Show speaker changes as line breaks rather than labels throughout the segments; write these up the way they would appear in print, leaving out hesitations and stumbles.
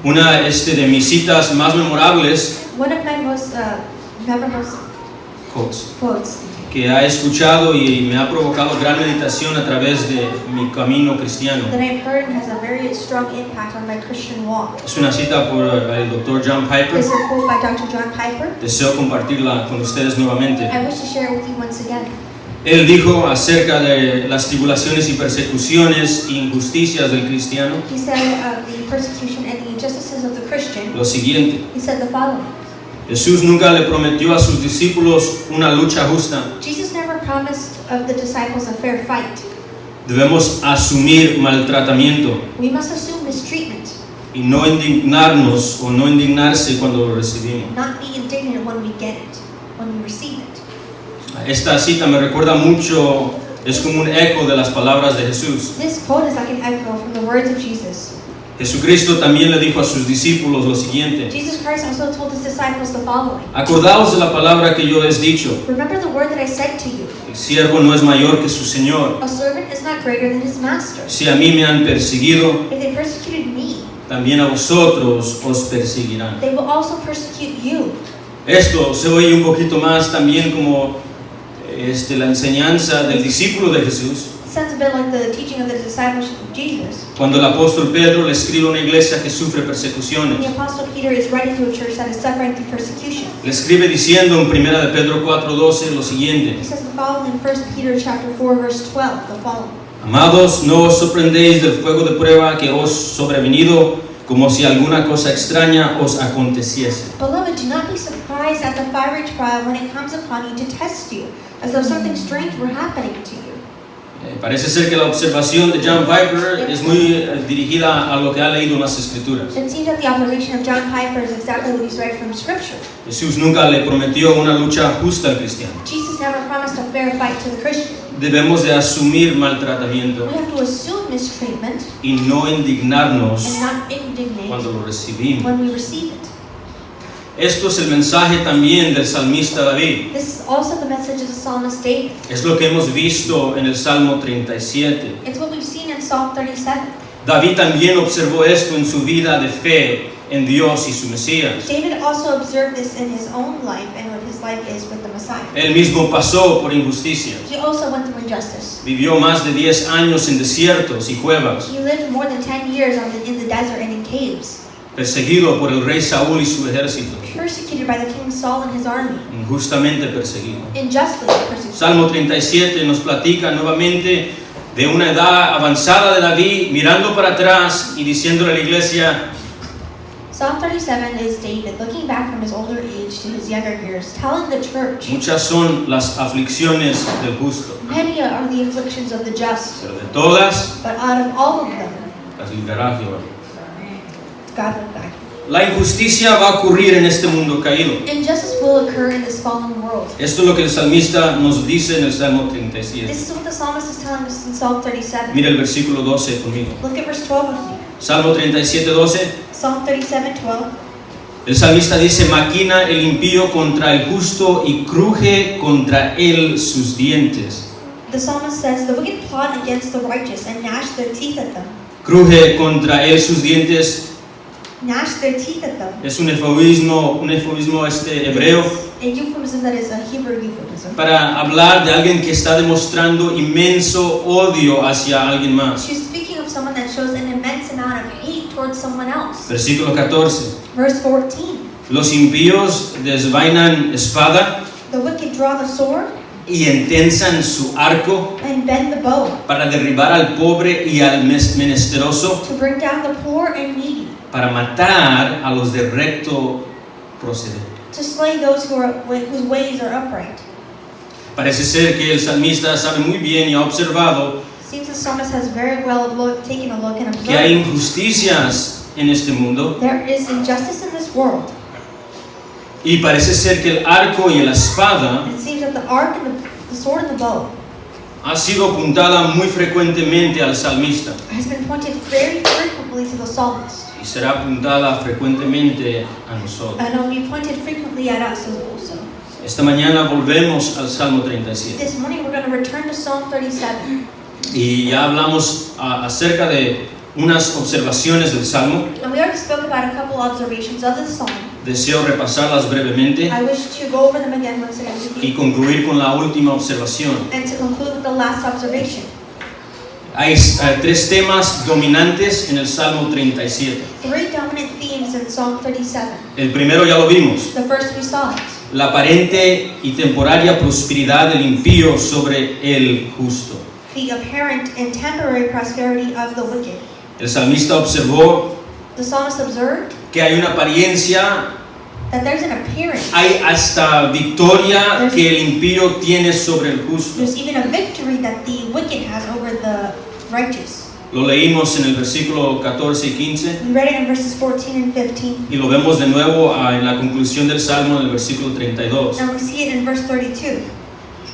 Una de mis citas más memorables
One of my most memorable quotes
que ha escuchado y me ha provocado gran meditación a través de mi camino cristiano.
that I've heard has a very strong impact on my Christian walk.
Es una cita por el Dr. John Piper.
This is a quote by Dr. John Piper.
Deseo compartirla con ustedes nuevamente.
I wish to share it with you once again.
Él dijo acerca de las tribulaciones y persecuciones e injusticias del cristiano
He said the persecution and the injustices of the Christian.
lo siguiente:
He said the following.
Jesús nunca le prometió a sus discípulos una lucha justa.
Jesus never promised of the disciples a fair fight.
Debemos asumir maltratamiento
We must assume mistreatment,
y no indignarnos o no indignarse cuando lo recibimos.
not be indignant when we get it, when we receive it.
Esta cita me recuerda mucho, es como un eco de las palabras de Jesús.
This quote is like an echo from the words of Jesus.
Jesucristo también le dijo a sus discípulos lo siguiente:
Jesus Christ also told his disciples the following.
acordaos de la palabra que yo les he dicho,
Remember the word that I said to you.
el siervo no es mayor que su Señor.
A servant is not greater than his master.
Si a mí me han perseguido,
If they persecuted me,
también a vosotros os perseguirán.
they will also persecute you.
Esto se oye un poquito más también como la enseñanza del discípulo de Jesús.
It sounds a bit like the teaching of the discipleship of Jesus.
Cuando el apóstol Pedro le escribe a una iglesia que sufre persecuciones,
The apostle Peter is writing to a church that is suffering through persecution.
le escribe diciendo en 1 de Pedro 4:12 lo siguiente:
He says the following in 1 Peter chapter 4 verse 12, the following.
amados, no os sorprendéis del fuego de prueba que os sobrevenido, como si alguna cosa extraña os aconteciese.
Beloved, do not be surprised at the fiery trial when it comes upon you to test you, as though something strange were happening to you.
Parece ser que la observación de John Piper es muy dirigida a lo que ha leído en las Escrituras.
It seems that the observation of John Piper is exactly what he's read from Scripture.
Jesús nunca le prometió una lucha justa al cristiano.
Jesus never promised a fair fight to the Christian.
Debemos de asumir maltratamiento
We have to assume mistreatment
y no indignarnos
and not indignate
cuando lo recibimos.
when we receive it.
Esto es el mensaje también del salmista David.
This is also the message of the psalmist David.
Es lo que hemos visto en el Salmo 37.
It's what we've seen in Psalm 37.
David también observó esto en su vida de fe en Dios y su Mesías.
David also observed this in his own life and what his life is with the Messiah.
Él mismo pasó por injusticias.
He also went through injustice.
Vivió más de 10 años en desiertos y cuevas,
He lived more than 10 years in the desert and in caves,
perseguido por el rey Saúl y su ejército,
persecuted by the king Saul and his army,
injustamente perseguido.
unjustly persecuted.
Salmo 37 nos platica nuevamente de una edad avanzada de David, mirando para atrás y diciéndole a la iglesia:
Psalm 37 is David looking back from his older age to his younger years, telling the church,
muchas son las aflicciones del justo,
many are the afflictions of the just,
pero de todas
but out of all of them,
las librará Jehová.
God will guide.
La injusticia va a ocurrir en este mundo caído.
Injustice will occur in this fallen world.
Esto es lo que el salmista nos dice en el Salmo 37.
This is what the psalmist is telling us in Psalm 37.
Mira el versículo 12 conmigo.
Look at verse 12 with me.
Salmo 37, 12.
Psalm 37:12.
El salmista dice: maquina el impío contra el justo y cruje contra él sus dientes.
The psalmist says, the wicked plot against the righteous and gnash their teeth at them.
Cruje contra él sus dientes.
Gnash their teeth at them.
Es un eufemismo hebreo
A euphemism that is a Hebrew euphemism.
para hablar de alguien que está demostrando inmenso odio hacia alguien más.
She's speaking of someone that shows an immense amount of hate towards someone else.
Versículo 14.
Verse 14.
Los impíos desvainan espada
The wicked draw the sword
y entensan su arco
and bend the bow
para derribar al pobre y al menesteroso,
to bring down the poor and needy,
para matar a los de recto proceder.
to slay those whose ways are upright.
Parece ser que el salmista sabe muy bien y ha observado
Seems the psalmist has very well taken a look and
que hay
observed.
injusticias en este mundo,
There is injustice in this world.
y parece ser que el arco y la espada
It seems that the ark and the sword and the bow
ha sido apuntada muy frecuentemente al salmista
has been pointed very frequently to the psalmist,
y será apuntada frecuentemente a nosotros.
and will be pointed frequently at us also.
Esta mañana volvemos al Salmo 37
This morning we're going to return to Psalm 37.
y ya hablamos acerca de unas observaciones del Salmo.
And we already spoke about a couple observations of the psalm.
Deseo repasarlas brevemente
I wish to go over them again once again with
y
you.
concluir con la última observación.
And to conclude with the last observation.
Hay tres temas dominantes en el Salmo 37.
Three dominant themes in Psalm 37.
El primero ya lo vimos,
The first we saw it.
la aparente y temporaria prosperidad del impío sobre el justo.
The apparent and temporary prosperity of the wicked.
El salmista observó
The psalmist observed
que hay una apariencia,
that there's an appearance.
hay hasta victoria que el impío tiene sobre el justo.
There's even a victory that the wicked has over the righteous.
Lo leímos en el versículo 14 y 15
We read it in verses 14 and 15.
y lo vemos de nuevo en la conclusión del Salmo en el versículo 32.
And we see it in verse 32.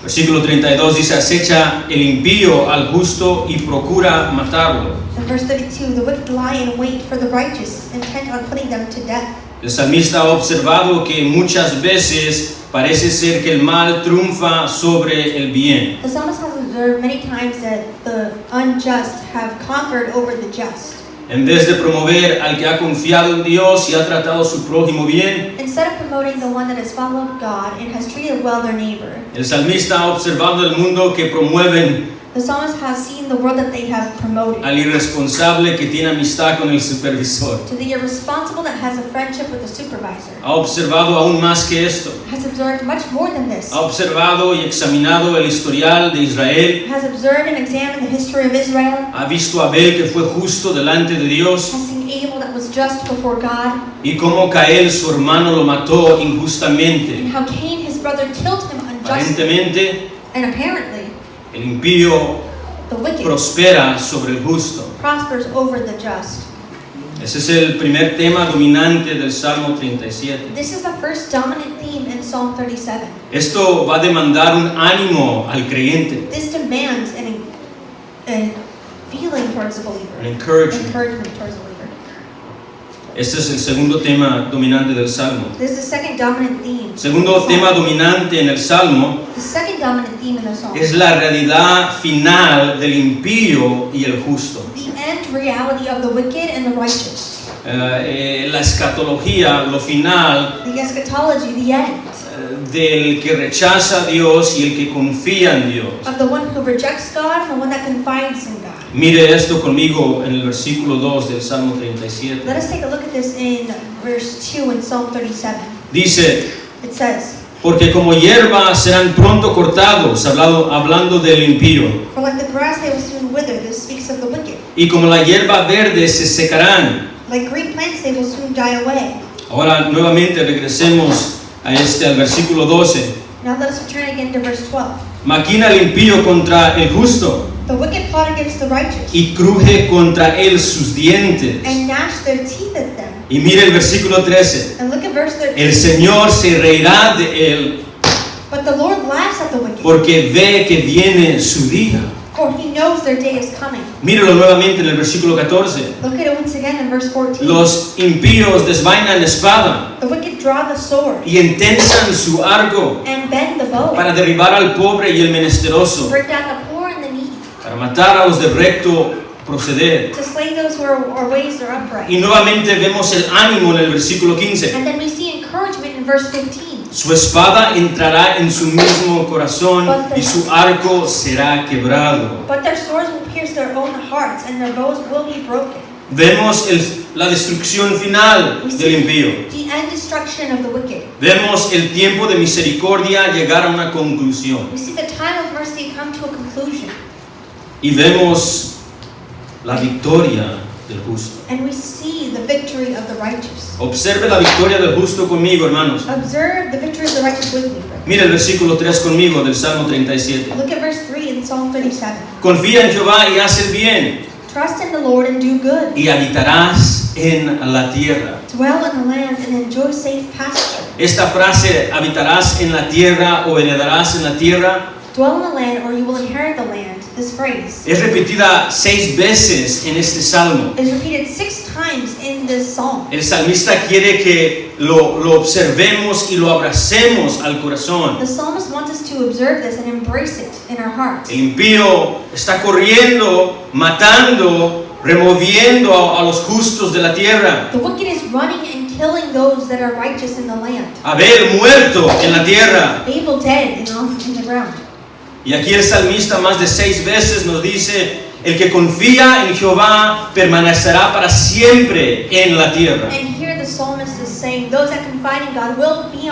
Versículo 32 dice: acecha el impío al justo y procura matarlo.
In verse 32, the wicked lie in wait for the righteous, intent on putting them to death.
El salmista ha observado que muchas veces parece ser que el mal triunfa sobre el bien.
The psalmist has observed many times that the unjust have conquered over the just.
En vez de promover al que ha confiado en Dios y ha tratado a su prójimo bien,
Instead of promoting the one that has followed God and has treated well their neighbor,
el salmista ha observado el mundo que promueven
the psalmist has seen the world that they have promoted.
al irresponsable que tiene amistad con el supervisor.
To the irresponsible that has a friendship with the supervisor.
Ha observado aún más que esto.
Has observed much more than this.
Ha observado y examinado el historial de Israel.
Has observed and examined the history of Israel.
Ha visto a Abel que fue justo delante de Dios
Has seen Abel that was just before God.
y cómo Caín, su hermano, lo mató injustamente.
And how Cain, his brother, killed him unjustly.
Aparentemente,
And apparently,
el impío
the wicked
prospera sobre el justo.
prospers over the just.
Ese es el primer tema dominante del Salmo 37.
This is the first dominant theme in Psalm 37.
Esto va a demandar un ánimo al creyente,
This demands a feeling towards the
un
believer.
encouragement.
Encouragement towards the believer.
Este es el segundo tema dominante del Salmo.
This is the second dominant theme.
Segundo tema dominante en el Salmo
The second dominant theme in the Psalm.
es la realidad final del impío y el justo.
The end reality of the wicked and the righteous.
La escatología, lo final
The eschatology, the end.
Del que rechaza a Dios y el que confía en Dios.
Of the one who rejects God and the one that confides in God.
Mire esto conmigo en el versículo 2 del Salmo 37.
Let us take a look at this in verse 2 in Psalm 37.
Dice:
It says,
porque como hierba serán pronto cortados, hablando del impío,
for like the grass they will soon wither. This speaks of the wicked.
y como la hierba verde se secarán.
Like green plants they will soon die away.
Ahora nuevamente regresemos al versículo 12.
Now let us return again to verse 12.
Maquina el impío contra el justo
The wicked plot against the righteous,
y cruje contra él sus dientes.
and gnash their teeth at them.
Y mire el versículo 13.
And look at verse 13.
El Señor se reirá de él
But the Lord laughs at the wicked,
porque ve que viene su día.
for he knows their day is coming.
Mírelo nuevamente en el versículo 14.
Look at it once again in verse 14.
Los impíos desvainan espada
The wicked draw the sword
y entensan su arco
and bend the bow,
para derribar al pobre y el menesteroso,
break down the poor and the needy,
para matar a los de recto proceder.
to slay those who are ways are upright.
Y nuevamente vemos el ánimo en el versículo 15.
And then we see encouragement in verse 15.
Su espada entrará en su mismo corazón y su arco será quebrado.
But their swords will pierce their own hearts, and their bows will be broken.
Vemos la destrucción final
We
del impío.
see the end destruction of the wicked.
Vemos el tiempo de misericordia llegar a una conclusión.
We see the time of mercy come to a conclusion.
Y vemos la victoria del justo.
And we see the victory of the righteous.
Observe la victoria del justo conmigo, hermanos.
Observe the victory of the righteous with me, friends.
Mira el versículo 3 conmigo del Salmo 37.
Look at verse 3 in Psalm 37.
Confía en Jehová y haz el bien,
Trust in the Lord and do good.
y habitarás en la tierra.
Dwell in the land and enjoy safe pasture.
Esta frase, habitarás en la tierra o heredarás en la tierra,
Dwell in the land or you will inherit the land. This phrase
es repetida 6 veces en este salmo.
is repeated 6 times in this psalm.
El salmista quiere que lo observemos y lo abracemos al corazón.
The psalmist wants us to observe this and embrace it in our hearts.
El impío está corriendo, matando removiendo a los justos de la tierra.
The wicked is running and killing those that are righteous in the land.
Abel muerto en la tierra.
Abel dead in the ground.
Y aquí el salmista más de 6 veces nos dice, el que confía en Jehová permanecerá para siempre en la tierra.
And here the psalmist is saying, those that confide in God will be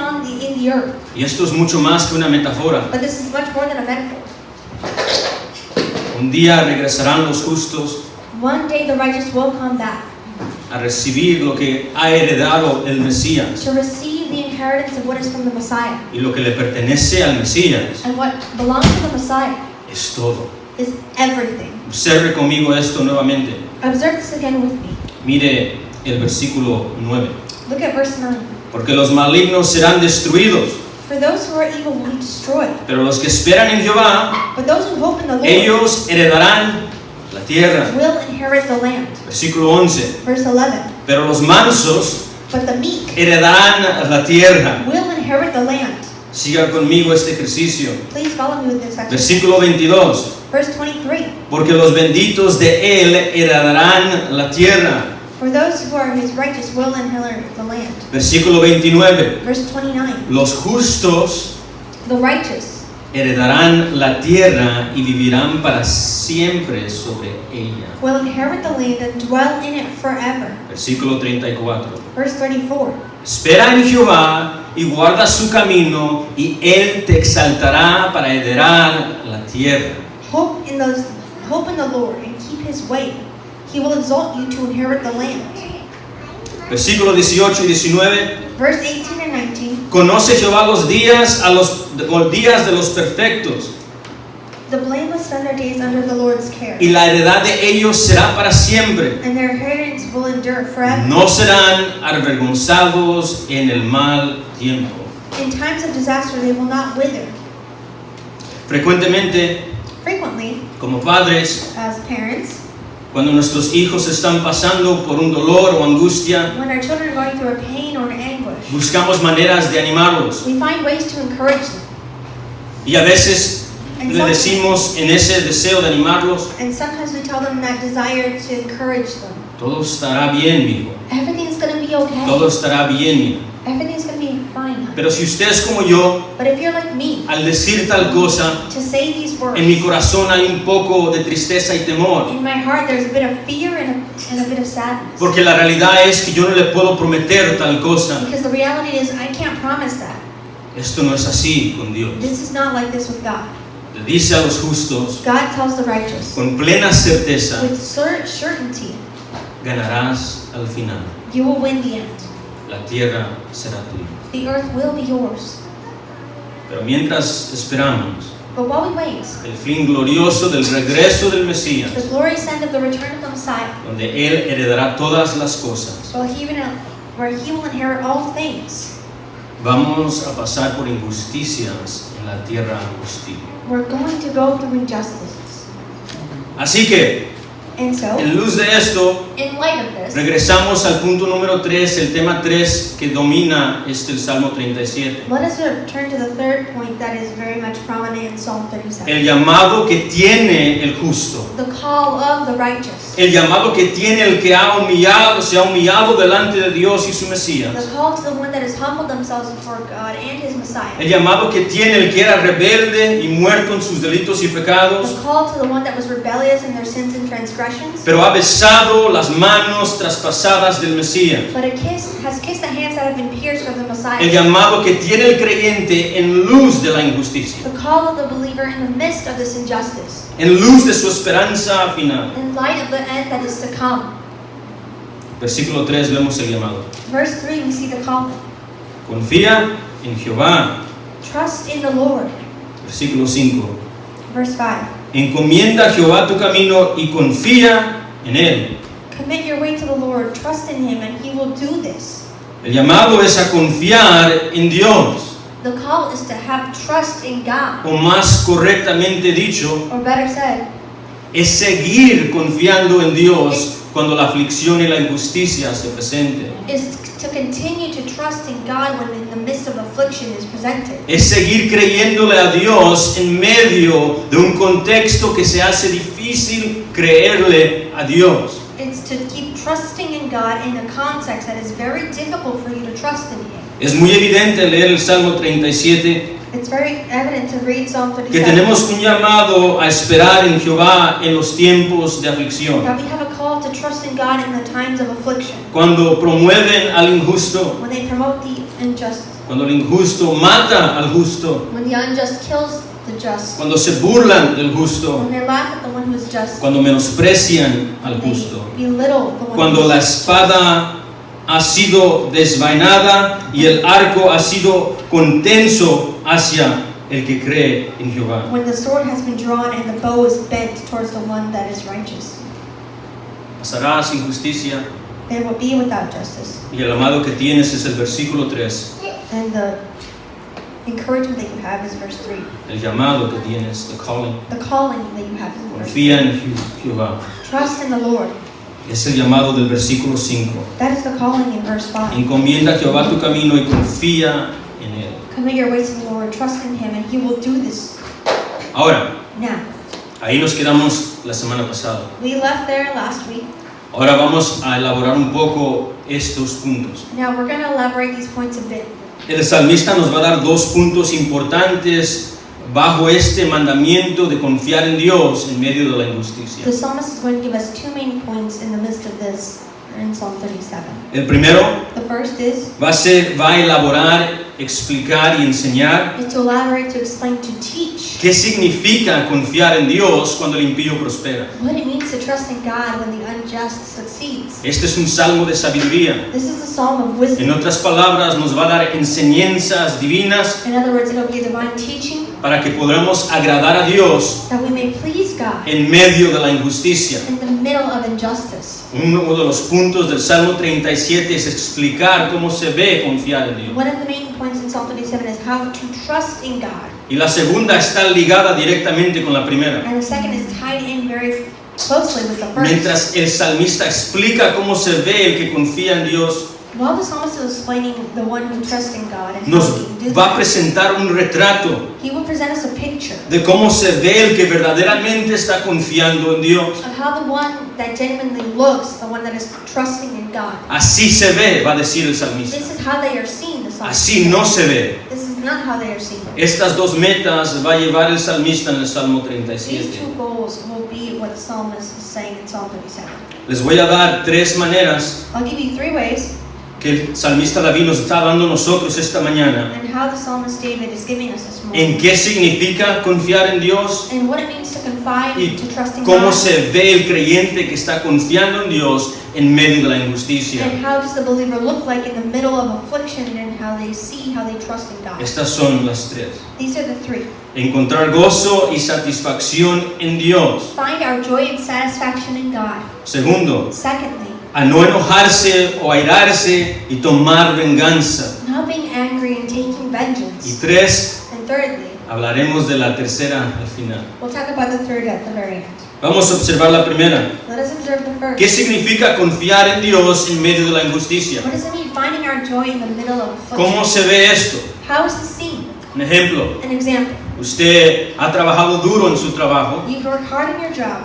in the earth.
Y esto es mucho más que una metáfora.
But this is much more than a metaphor.
Un día regresarán los justos
One day the righteous will come back
a recibir lo que ha heredado el Mesías
to receive the inheritance of what is from the Messiah.
y lo que le pertenece al Mesías
And what belongs to the Messiah
es todo.
is everything.
Observe conmigo esto nuevamente.
Observe this again with me.
Mire el versículo 9.
Look at verse 9.
Porque los malignos serán destruidos,
For those who are evil will be destroyed,
pero los que esperan en Jehová,
but those who hope in the Lord
ellos heredarán la tierra.
will inherit the land.
Versículo 11.
Verse 11.
Pero los mansos
But the meek
heredarán la tierra.
will inherit the land.
Siga conmigo este ejercicio.
Please follow me with this section.
Versículo 22.
Verse 23.
Porque los benditos de él heredarán la tierra.
For those who are his righteous will inherit the land.
Versículo 29.
Verse 29.
Los justos
The righteous
heredarán la tierra y vivirán para siempre sobre ella.
will inherit the land and dwell in it forever.
Versículo 34.
Verse 34.
Espera en Jehová y guarda su camino y él te exaltará para heredar la tierra.
Hope in the Lord and keep his way. He will exalt you to inherit the land.
Versículo 18 y 19.
Verse 18 and 19.
Conoce Jehová los días de los perfectos
The blameless spend their days under the Lord's care,
y la heredad de ellos será para siempre.
and their inheritance will endure forever.
No serán avergonzados en el mal tiempo.
In times of disaster they will not wither.
Frecuentemente,
Frequently,
como padres,
as parents,
cuando nuestros hijos están pasando por un dolor o angustia,
when our children are going through a pain or an anguish,
buscamos maneras de animarlos.
we find ways to encourage them.
Y a veces
And
le decimos en ese deseo de animarlos,
sometimes we tell them that desire to encourage them.
todo estará bien, mijo.
Everything's going to be okay.
Todo estará bien, mija.
Everything's going to be fine.
Pero si usted es como yo,
But if you're like me,
al decir tal cosa,
to say these words,
en mi corazón hay un poco de tristeza y temor.
in my heart there's a bit of fear and a bit of sadness.
Porque la realidad es que yo no le puedo prometer tal cosa.
Because the reality is I can't promise that.
Esto no es así con Dios.
This is not like this with God.
Le dice a los justos,
God tells the righteous,
con plena certeza,
with certainty,
ganarás al final.
you will win the end.
La tierra será tuya.
The earth will be yours.
Pero mientras esperamos
But while we wait,
el fin glorioso del regreso del Mesías,
the glorious end of the return of the Messiah,
donde Él heredará todas las cosas,
where he will inherit all things,
vamos a pasar por injusticias en la tierra hostil.
we're going to go through injustices.
Así que,
And so,
en luz de esto,
in light of this,
regresamos al punto número 3, el tema 3 que domina el Salmo 37.
let us return to the third point that is very much prominent in Psalm 37.
El llamado que tiene el justo.
The call of the righteous.
El llamado que tiene el que se ha humillado delante de Dios y su Mesías.
The call to the one that has humbled themselves before God and his Messiah.
El llamado que tiene el que era rebelde y muerto en sus delitos y pecados,
The call to the one that was rebellious in their sins and transgressions,
pero ha besado las manos traspasadas del Mesías.
but has kissed the hands that have been pierced of the Messiah.
El llamado que tiene el creyente en luz de la injusticia,
The call of the believer in the midst of this injustice,
en luz de su esperanza final.
in light of the end that is to come.
Versículo 3 vemos el llamado.
Verse 3, we see the call.
Confía en Jehová.
Trust in the Lord.
Versículo 5.
Verse 5.
Encomienda a Jehová tu camino y confía en Él.
Commit your way to the Lord, trust in him, and he will do this.
El llamado es a confiar en Dios,
The call is to have trust in God,
o más correctamente dicho,
or better said,
es seguir confiando en Dios cuando la aflicción y la injusticia se presenten.
is to continue to trust in God when in the midst of affliction is presented.
Es seguir creyéndole a Dios en medio de un contexto que se hace difícil creerle a Dios.
trusting in God in a context that is very difficult for you to trust in Him.
Es muy evidente leer el Salmo 37
It's very evident to read Psalm
que
37.
tenemos un llamado a esperar en Jehová en los tiempos de aflicción.
That we have a call to trust in God in the times of affliction.
Cuando promueven al injusto,
When they promote the unjust.
cuando el injusto mata al justo,
When the unjust kills the just.
cuando se burlan del justo,
When they laugh at the one who is just.
cuando menosprecian al
They
justo,
belittle the one
cuando
who
la
is just.
espada ha sido desvainada y el arco ha sido contenso hacia el que cree en Jehová.
When the sword has been drawn and the bow is bent towards the one that is righteous.
Pasará sin justicia
They will be without justice.
y el amado que tienes es el versículo 3.
And the encouragement that you have is verse 3.
El llamado que tienes, the calling.
The calling that you have is verse 3.
Confía en Jehová.
Trust in the Lord.
Es el llamado del versículo 5.
That is the calling in verse 5.
Encomienda a Jehová tu camino y confía en Él.
Commit your ways to the Lord, trust in Him, and He will do this.
Ahora,
Now,
ahí nos quedamos la semana pasada.
we left there last week.
Ahora vamos a elaborar un poco estos puntos.
Now we're going to elaborate these points a bit.
El salmista nos va a dar dos puntos importantes bajo este mandamiento de confiar en Dios en medio de la injusticia.
The psalmist is going to give us two main points in the midst of this in Psalm 37.
El primero
The first is
va a elaborar, explicar y enseñar
to elaborate, to explain, to teach
qué significa confiar en Dios cuando el impío prospera.
what it means to trust in God when the unjust succeeds.
Este es un salmo de sabiduría.
This is a psalm of
En
wisdom.
otras palabras, nos va a dar enseñanzas divinas
In other words, it will be a divine teaching
para que podamos agradar a Dios
that we may please God
en medio de la injusticia.
in the middle of injustice.
Uno de los puntos del Salmo 37 es explicar cómo se ve confiar en Dios.
One of the main points in Psalm 37 is how to trust in God.
Y la segunda está ligada directamente con la primera.
And the second is tied in very closely with the first.
Mientras el salmista explica cómo se ve el que confía en Dios,
While the psalmist is explaining the one who trusts in God and
nos
how we can do
va a
that,
presentar un retrato
he will present us a picture
de cómo se ve el que verdaderamente está confiando en Dios.
of how the one that genuinely looks, the one that is trusting in God.
Así se ve, va a decir el salmista.
This is how they are seen, the psalmist.
Así no se ve.
This is not how they are seen.
Estas dos metas va a llevar el salmista en el Salmo
These
37.
two goals will be what the psalmist is saying in Psalm 37.
Les voy a dar tres maneras
I'll give you three ways
que el salmista David nos está dando a nosotros esta mañana
and how the psalmist David is giving us this
en
morning.
qué significa confiar en Dios
And what it means to confide,
y
to trust in
cómo
God.
se ve el creyente que está confiando en Dios en medio de la injusticia.
And how does the believer look like in the middle of affliction and how they see, how they trust in God.
Estas son las tres.
These are the three.
Encontrar gozo y satisfacción en Dios.
Find our joy and satisfaction in God.
Segundo,
Secondly,
a no enojarse o airarse y tomar venganza.
not being angry and taking
Y
vengeance.
tres,
And thirdly,
hablaremos de la tercera al final.
we'll talk about the third at the very end.
Vamos a observar la primera.
Let us observe the first.
¿Qué significa confiar en Dios en medio de la injusticia?
What does it mean finding our joy in the middle of
¿Cómo
affliction?
se ve esto?
How is this seen?
Un ejemplo,
An example.
usted ha trabajado duro en su trabajo,
You've worked hard in your job.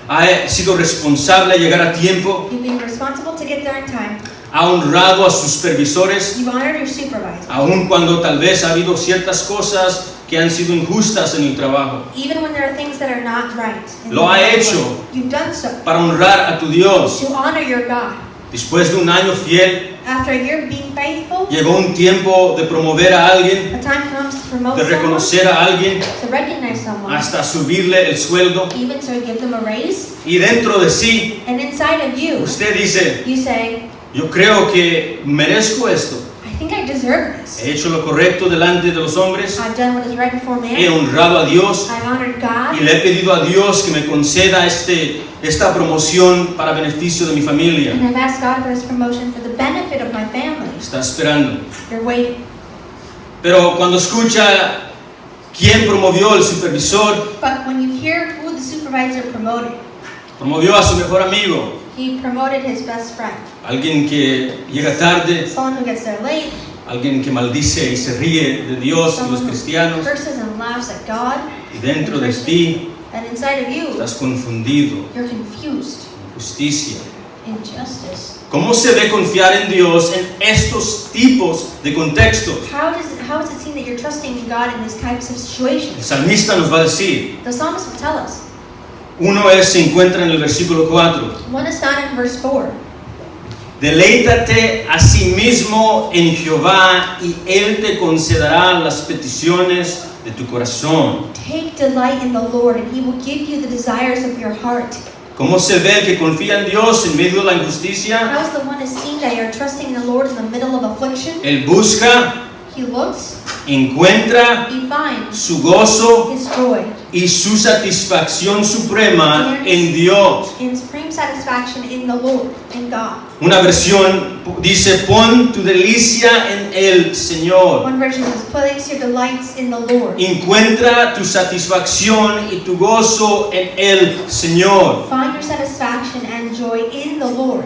ha sido responsable a llegar a tiempo,
You've been responsible to get there in time.
ha honrado a sus supervisores,
You've honored your supervisor.
aun cuando tal vez ha habido ciertas cosas que han sido injustas en el trabajo.
Even when there are things that are not right. in
Lo
the
ha
world.
hecho.
You've done so.
Para honrar a tu Dios.
To honor your God.
Después de un año fiel,
After a year of being faithful,
llegó un tiempo de promover a alguien,
a time comes to promote
de
someone,
reconocer a alguien,
to recognize someone,
hasta subirle el sueldo.
even to give them a raise.
Y dentro de sí,
And inside of you,
usted dice,
you say,
yo creo que merezco esto.
I think I deserve this.
He hecho lo correcto delante de los hombres,
I've done what is right before
he
man.
honrado a Dios
I've honored God.
y le he pedido a Dios que me conceda esta promoción para beneficio de mi familia.
And I've asked God for this promotion for the benefit of my family.
Está esperando.
You're waiting.
Pero cuando escucha quién promovió el supervisor,
But when you hear who the supervisor promoted,
promovió a su mejor amigo,
he promoted his best friend.
alguien que llega tarde,
Someone who gets there late,
alguien que maldice y se ríe de Dios y los
someone who
cristianos,
curses and laughs at God.
y dentro de ti
And inside of you,
estás confundido,
you're confused.
justicia,
injustice.
¿Cómo se ve confiar en Dios en estos tipos de contextos?
How is it seen that you're trusting in God in these types of
El
situations?
salmista nos va a decir.
The psalmist will tell us.
Se encuentra en el versículo 4.
One is found in verse 4.
Deleítate a sí mismo en Jehová y Él te concederá las peticiones de tu corazón.
Take delight in the Lord, and He will give you the desires of your heart.
¿Cómo se ve el que confía en Dios en medio de la injusticia?
How is the one is seen that you're trusting in the Lord in the middle of affliction?
Él busca,
He looks,
encuentra
he finds
su gozo
his joy
y su satisfacción suprema en Dios.
and supreme satisfaction in the Lord, in God.
Una versión dice, pon tu delicia en el Señor.
One version says, place your delights in the Lord.
Encuentra tu satisfacción y tu gozo en el Señor.
Find your satisfaction and joy in the Lord.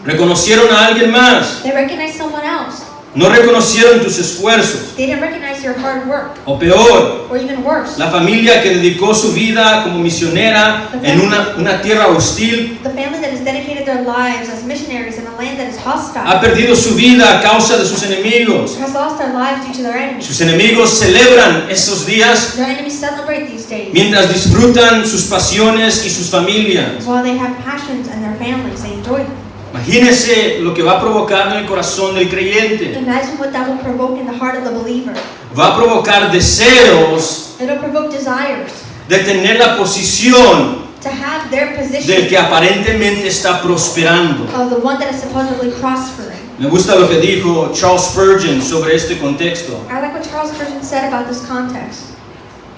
¿Reconocieron a alguien más?
They recognize someone else.
No reconocieron tus esfuerzos.
They didn't recognize your hard work.
O peor,
Or even worse,
la familia que dedicó su vida como misionera en una tierra hostil
the family that has dedicated their lives as missionaries in a land that is
ha
hostile
perdido su vida a causa de sus enemigos.
has lost their lives due to their enemies.
Sus enemigos celebran esos días
Their enemies celebrate these days
mientras disfrutan sus pasiones y sus familias.
while they have passions and their families. They enjoy them.
Imagínese lo que va a provocar en el corazón del creyente.
Imagine what that will provoke in the heart of the believer.
Va a provocar deseos
It'll provoke desires
de tener la posición
to have their
del
position
que aparentemente está prosperando.
of the one that is supposedly prospering.
Me gusta lo que dijo Charles Spurgeon sobre este contexto.
I like what Charles Spurgeon said about this context.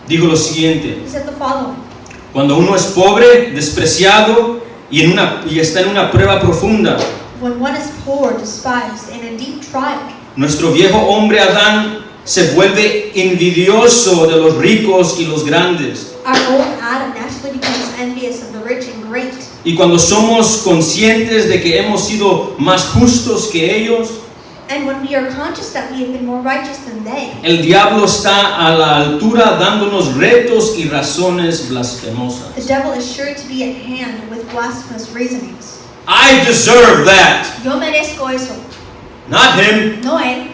Dijo lo siguiente:
He said the following.
cuando uno es pobre, despreciado y está en una prueba profunda,
When one is poor, despised, and in deep trial,
nuestro viejo hombre Adán se vuelve envidioso de los ricos y los grandes.
our old Adam naturally becomes envious of the rich and great.
Y cuando somos conscientes de que hemos sido más justos que ellos,
And when we are conscious that we have been more righteous than they,
el diablo está a la altura dándonos retos y razones
the
blasfemosas.
devil is sure to be at hand with blasphemous reasonings.
I deserve that,
Yo merezco eso.
not him.
No él.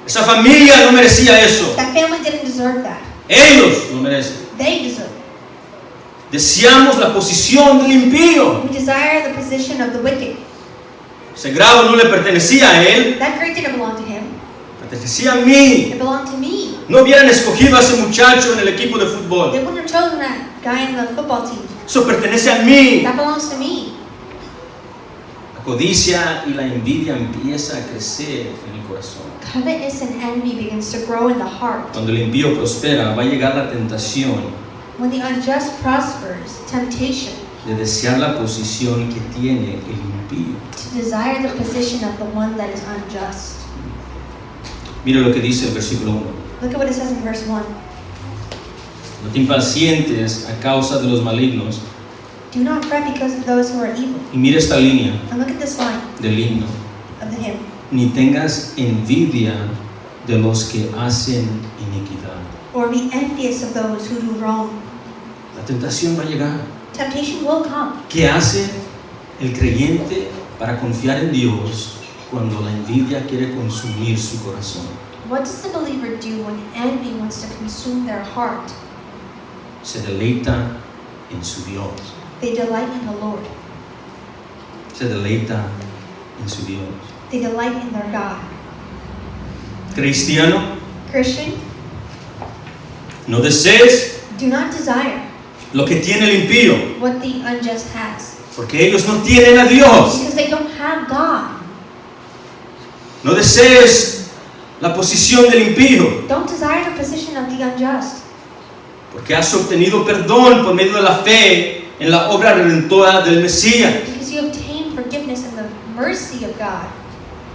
Esa familia no merecía eso.
That family didn't deserve that.
Ellos lo merecen.
They deserve it.
Deseamos la posición del impío.
We desire the position of the wicked.
Ese grado no le pertenecía a él,
That grade didn't belong to him.
pertenecía a mí.
It belonged to me.
No hubieran escogido a ese muchacho en el equipo de fútbol.
They wouldn't have chosen that guy in the football team.
Eso pertenece a mí.
That belongs to me.
La codicia y la envidia empieza a crecer en el corazón.
Covetousness and envy begins to grow in the heart.
Cuando el impío prospera, va a llegar la tentación
When the unjust prospers, temptation
de desear la posición que tiene el impío.
to desire the position of the one that is unjust.
Mira lo que dice el versículo 1.
Look at what it says in verse 1.
No te impacientes a causa de los malignos.
Do not fret because of those who are evil.
Y mira esta línea
And look at this line
del himno.
of the hymn.
Ni tengas envidia de los que hacen iniquidad.
Or be envious of those who do wrong.
La tentación va a llegar.
Temptation will come.
¿Qué hace el creyente para confiar en Dios cuando la envidia quiere consumir su corazón?
What does the believer do when envy wants to consume their heart?
Se deleita en su Dios.
They delight in the Lord.
Se deleita en su Dios.
They delight in their God.
Cristiano,
Christian,
no desees
do not desire
lo que tiene el impío,
what the unjust has,
porque ellos no tienen a Dios.
because they don't have God.
No desees la posición del impío,
Don't desire the position of the unjust,
porque has obtenido perdón por medio de la fe en la obra redentora del Mesías.
because you obtain forgiveness in the mercy of God.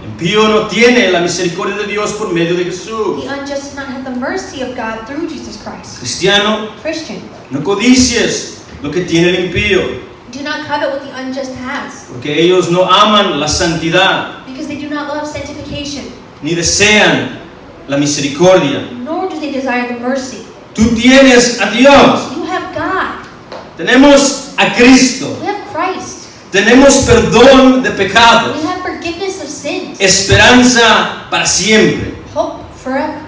El impío no tiene la misericordia de Dios por medio de Jesús.
The unjust does not have the mercy of God through Jesus Christ.
Cristiano,
Christian,
no codicies lo que tiene el impío,
do not covet what the unjust has,
porque ellos no aman la santidad,
because they do not love sanctification,
ni desean la misericordia.
nor do they desire the mercy.
Tú tienes a Dios.
You have God.
Tenemos a Cristo.
We have Christ.
Tenemos perdón de
We
pecados,
have forgiveness of sins.
esperanza para siempre.
Hope forever.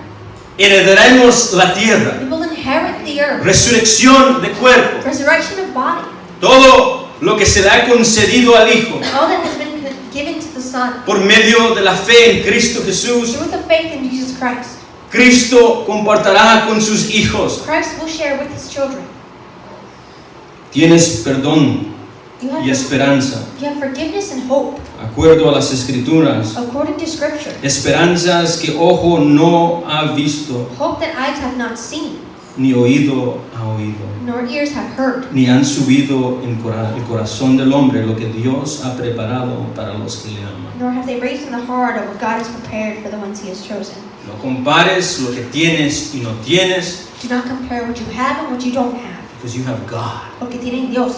Heredaremos la tierra,
We will inherit the earth.
resurrección de cuerpo.
Resurrection of body.
Todo lo que se le ha concedido al Hijo
All that has been given to the Son.
por medio de la fe en Cristo Jesús,
Through the faith in Jesus Christ.
Cristo compartirá con sus hijos.
Christ will share with his children.
Tienes perdón
You have,
y esperanza,
you have forgiveness and hope,
acuerdo a las Escrituras.
according to Scripture.
Esperanzas que ojo no ha visto,
Hope that eyes have not seen,
ni oído ha oído,
nor ears have heard,
ni han subido en el corazón del hombre lo que Dios ha preparado para los que le aman.
nor have they raised in the heart of what God has prepared for the ones he has chosen.
No compares lo que tienes y no tienes,
Do not compare what you have and what you don't have,
because you have God.
porque tienen Dios.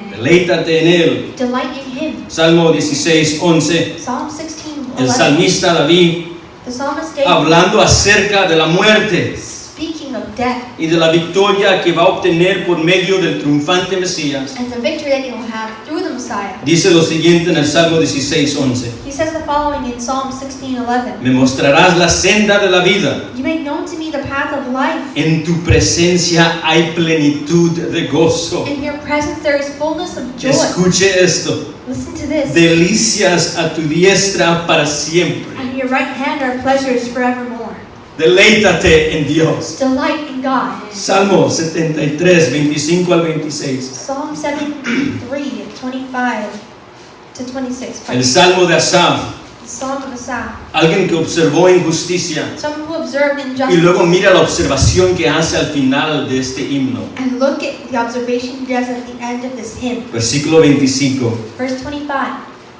Deleítate en Él.
Delight in him.
Salmo 16:11.
Psalm 16,
El
11.
salmista David,
The psalmist David,
hablando acerca de la muerte
speaking of death
y de la victoria que va a obtener por medio del triunfante Mesías,
and the victory that he will have through the Messiah.
dice lo siguiente en el Salmo 16:11.
He says the following in Psalm 16:11.
Me mostrarás la senda de la vida.
You make known to me the path of life.
En tu presencia hay plenitud de gozo.
In your presence there is fullness of joy.
Escuche esto.
Listen to this.
Delicias a tu diestra para siempre.
At your right hand are pleasures forevermore.
Deleítate en Dios.
Delight in God.
Salmo 73, 25 al 26.
Psalm 73, 25 to 26.
El Salmo de Asaf,
Psalm of Asaph.
alguien que observó injusticia
Someone who observed
y
injustice.
luego mira la observación que hace al final de este himno.
And look at the observation he does at the end of this hymn.
Versículo 25.
Verse 25.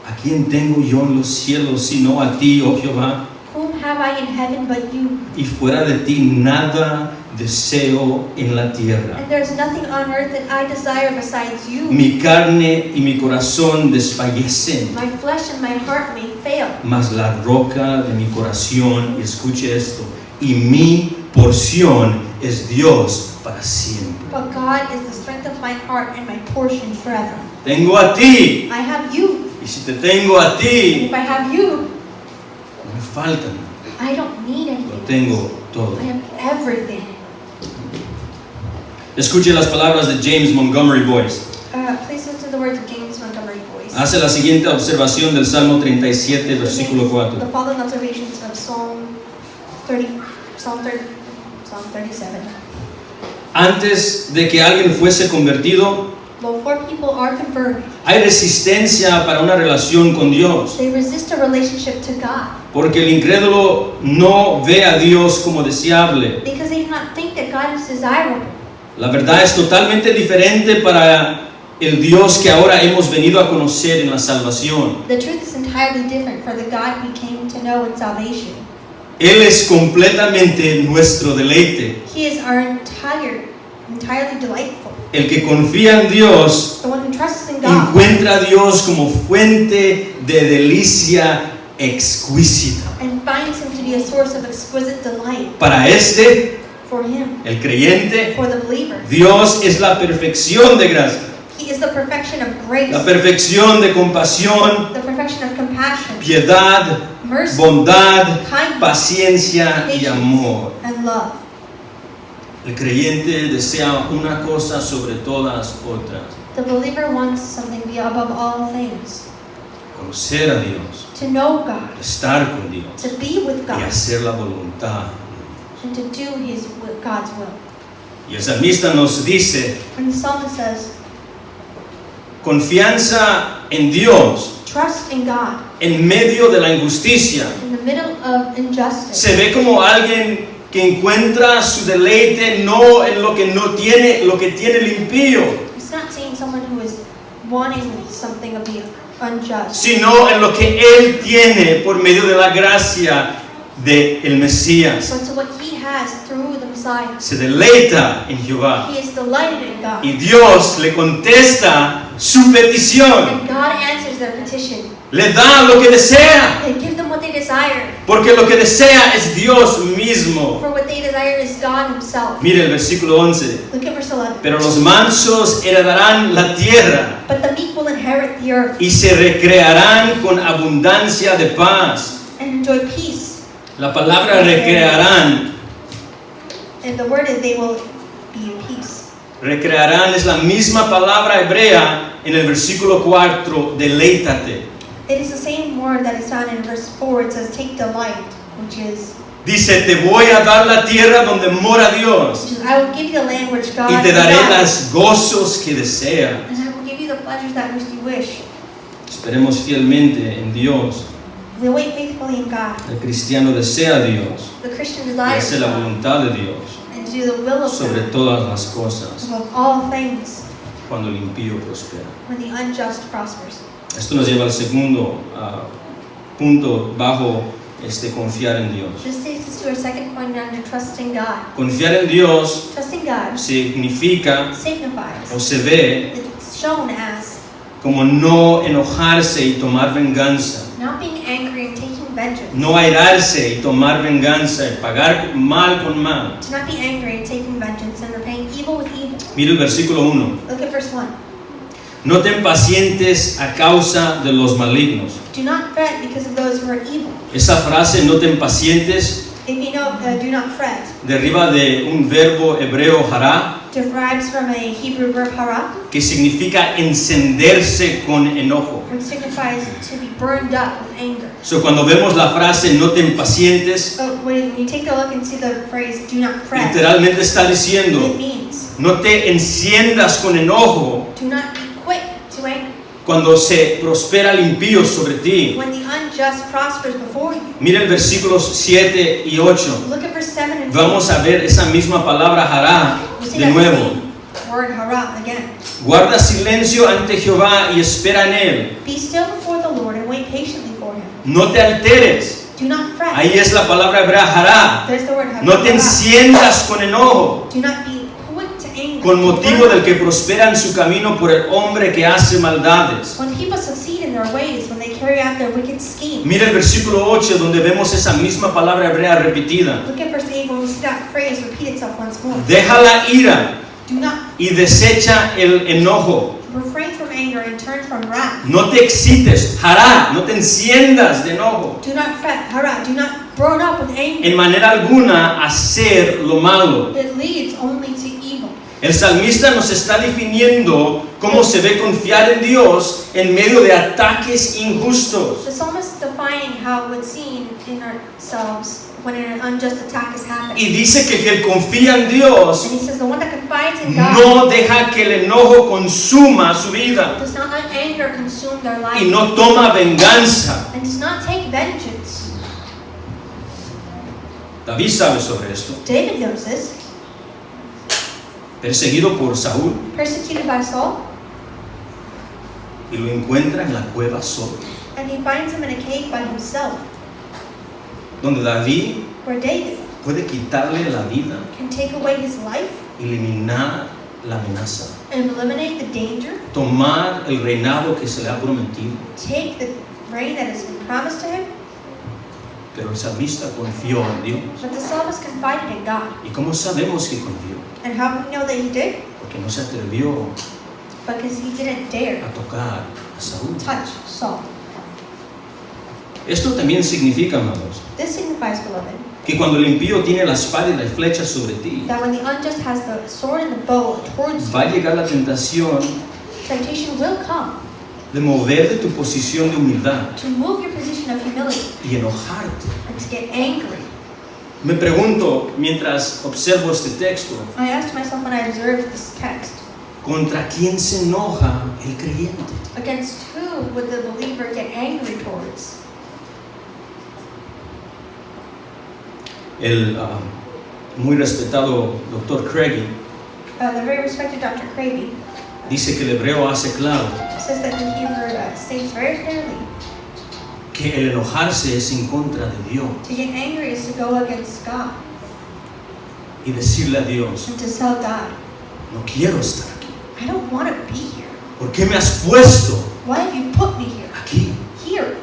¿A quién tengo yo en los cielos sino a ti, oh Jehová?
Whom have I in heaven but you?
Y fuera de ti nada deseo en la tierra.
And there is nothing on earth that I desire besides you.
Mi carne y mi corazón desfallecen,
My flesh and my heart may fail,
mas la roca de mi corazón, y escuche esto, y mi porción es Dios para siempre.
but God is the strength of my heart and my portion forever.
Tengo a ti,
I have you,
y si te tengo a
and
ti,
if I have you,
no me faltan,
I don't need
lo
anything.
tengo todo.
I have everything.
Escuche las palabras de James Montgomery Boyce.
Please listen to the words of James Montgomery Boyce.
Hace la siguiente observación del Salmo 37, versículo 4.
The following observations of Psalm 37.
Antes de que alguien fuese convertido,
Before people are converted,
hay resistencia para una relación con Dios,
they resist a relationship to God
porque el incrédulo no ve a Dios como deseable.
because they do not think that God is desirable.
La verdad es totalmente diferente para el Dios que ahora hemos venido a conocer en la salvación.
The truth is entirely different for the God we came to know in salvation.
Él es completamente nuestro deleite.
He is our entirely delightful.
El que confía en Dios
The one who trusts in God
encuentra a Dios como fuente de delicia exquisita.
and finds Him to be a source of exquisite delight
Para
for Him,
el creyente,
for the believer.
Dios es la perfección de gracia,
He is the perfection of grace,
la perfección de compasión,
the perfection of compassion,
piedad,
mercy,
bondad,
kindness,
paciencia y amor.
and love.
El creyente desea una cosa sobre todas otras:
The believer wants something above all things,
conocer a Dios,
to know God,
estar con Dios
to be with
y
God,
hacer la voluntad.
and to do God's will.
Y el salmista nos dice:
And the psalmist says,
confianza en Dios
trust in God
en medio de la injusticia.
in the middle of injustice.
Se ve como alguien que encuentra su deleite no en lo que no tiene, lo que tiene el impío,
It's not seeing someone who is wanting something of the unjust,
sino en lo que él tiene por medio de la gracia de el Mesías.
but to what he has through the Messiah.
Se deleita en Jehová
He is delighted in God,
y Dios le contesta su petición,
and God answers their petition.
le da lo que desea,
They give them what they desire,
porque lo que desea es Dios mismo.
for what they desire is God Himself.
Mire el versículo 11.
Look at verse 11.
Pero los mansos heredarán la tierra
But the meek will inherit inherit the earth
y se recrearán con abundancia de paz.
and enjoy peace.
La palabra recrearán,
And the word is they will be in peace.
recrearán es la misma palabra hebrea en el versículo 4, deleítate.
It is the same word that is found in verse 4. It says, take delight, which is,
Dice, te voy a dar la tierra donde mora Dios
I will give you the land which God
y te daré
provides,
los gozos que deseas.
and I will give you the pleasures that which you wish.
Esperemos fielmente en Dios.
We wait faithfully in God.
El cristiano desea a Dios
The Christian
y
desires
hace la
God
voluntad de Dios
and to do the will of
sobre
God
todas las cosas
above all things
cuando el impío prospera.
when the unjust prospers.
Esto nos lleva al segundo punto bajo confiar en Dios.
This takes us to our second point under trusting God.
Confiar en Dios
Trusting God
significa
signifies,
o se ve
it's shown as
como no enojarse y tomar venganza,
not being angry and taking vengeance.
no airarse y tomar venganza y pagar mal con mal.
To not be angry and taking vengeance and repaying evil with evil.
Mira el versículo 1.
Look at verse 1.
No te impacientes a causa de los malignos.
Do not fret because of those who are evil.
Esa frase, no te impacientes,
If you know, do not fret,
deriva de un verbo hebreo hará,
derives from a Hebrew verb hara,
que significa encenderse con enojo.
which signifies to be burned up with anger.
So, cuando vemos la frase no te impacientes,
So when you take a look and see the phrase "do not fret,"
literalmente está
it
diciendo,
means
no te enciendas con enojo
do not be quick to anger
cuando se prospera el impío sobre ti.
when the unjust prospers before you.
Mira el versículos 7 y 8.
Look at verse 7 and 8.
Vamos a ver esa misma palabra hará
We see
de
that
nuevo.
same word hara again.
Guarda silencio ante Jehová y espera en él.
Be still before the Lord and wait patiently for Him.
No te alteres.
Do not fret.
Ahí es la palabra hebrea hará.
There's the word hara.
No te enciendas con enojo,
Do not be quick to anger.
con motivo del que prospera en su camino por el hombre que hace maldades.
When people succeed in their ways, when they carry out their wicked schemes.
Mira el versículo 8 donde vemos esa misma palabra hebrea repetida.
Look at verse 8 when we see that phrase repeat itself once more.
Deja la ira
Do not
y desecha el enojo.
refrain from anger and turn from wrath.
No te excites, hará, no te enciendas de enojo.
Do not fret, hara, do not burn up with anger.
En manera alguna hacer lo malo.
It leads only to evil.
El salmista nos está definiendo cómo se ve confiar en Dios en medio de ataques injustos.
The psalmist is defining how it would seem in ourselves when an unjust attack is happening.
Y dice que el que confía en Dios
And he says the one that confides in God
no deja que el enojo consuma su vida
does not let anger consume their life
y no toma venganza.
and does not take vengeance.
David sabe sobre esto.
David knows this.
Perseguido por Saúl
Persecuted by Saul,
y lo encuentra en la cueva solo,
and he finds him in a cave by himself,
donde David
where David
puede quitarle la vida,
can take away his life
eliminar la amenaza,
and eliminate the danger,
tomar el reinado que se le ha prometido.
take the reign that has been promised to him.
Pero el salmista confió en Dios.
But the psalmist confided in God.
¿Y cómo sabemos que confió?
And how do we know that he did?
Porque no se atrevió
Because he didn't dare
a tocar a Saúl.
touch Saul.
Esto también significa, amados,
This signifies, beloved,
que cuando el impío tiene la espada y la flecha sobre ti,
that when the unjust has the sword and the bow towards
va
you,
a llegar la tentación
temptation will come
de mover de tu posición de humildad
to move your position of humility
y enojarte.
and to get angry.
Me pregunto, mientras observo este texto,
I asked myself when I observed this text,
¿contra quién se enoja el creyente?
against who would the believer get angry towards?
El muy respetado Dr. Craigie
The very respected Dr. Cravey
dice que el hebreo hace claro
says that the Hebrew states very clearly
que el enojarse es en contra de Dios
to get angry is to go against God
y decirle a Dios,
and to tell God,
no quiero estar aquí.
I don't want to be here.
¿Por qué me has puesto
Why have you put me here?
aquí?
Here.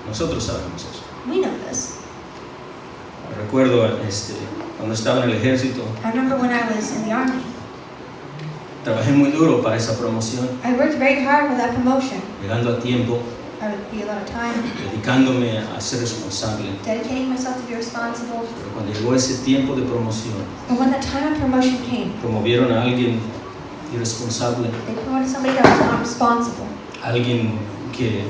Nosotros sabemos eso.
We know this.
Recuerdo cuando estaba en el ejército,
I remember when I was in the army,
Trabajé muy duro para esa promoción,
I worked very hard for that promotion.
llegando a tiempo,
I would be a lot of time,
dedicándome a ser responsable.
dedicating myself to be responsible.
Pero cuando llegó ese tiempo de promoción,
But when that time of promotion came,
promovieron a alguien irresponsable,
they promoted somebody that was not responsible.
alguien que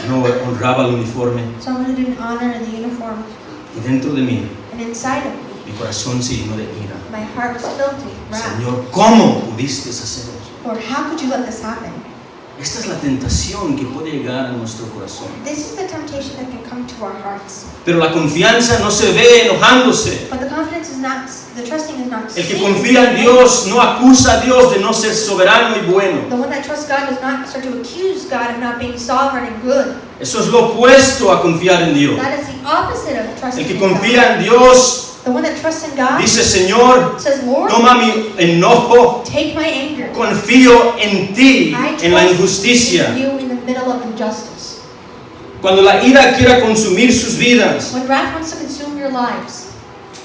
no honraba el uniforme.
Someone who didn't honor the uniform.
Y dentro de mí,
And inside of me,
mi corazón se llenó de ira.
my heart was filled with wrath.
Señor, ¿cómo pudiste hacer eso?
Lord, how could you let this happen?
Esta es la tentación que puede llegar a nuestro corazón.
This is the temptation that can come to our hearts.
Pero la confianza no se ve enojándose.
But the confidence is not, the trusting is not
El que
seen.
confía en Dios no acusa a Dios de no ser soberano y bueno.
The one that trusts God does not start to accuse God of not being sovereign and good.
Eso es lo opuesto a confiar en Dios.
That is the opposite of trusting
El que
in God.
confía en Dios
The one that trusts in God
dice, Señor,
says, Lord,
toma mi enojo,
take my anger.
confío en ti,
I
en la
trust
injusticia.
in you in the middle of injustice.
Cuando la ira quiera consumir sus vidas,
When wrath wants to consume your lives,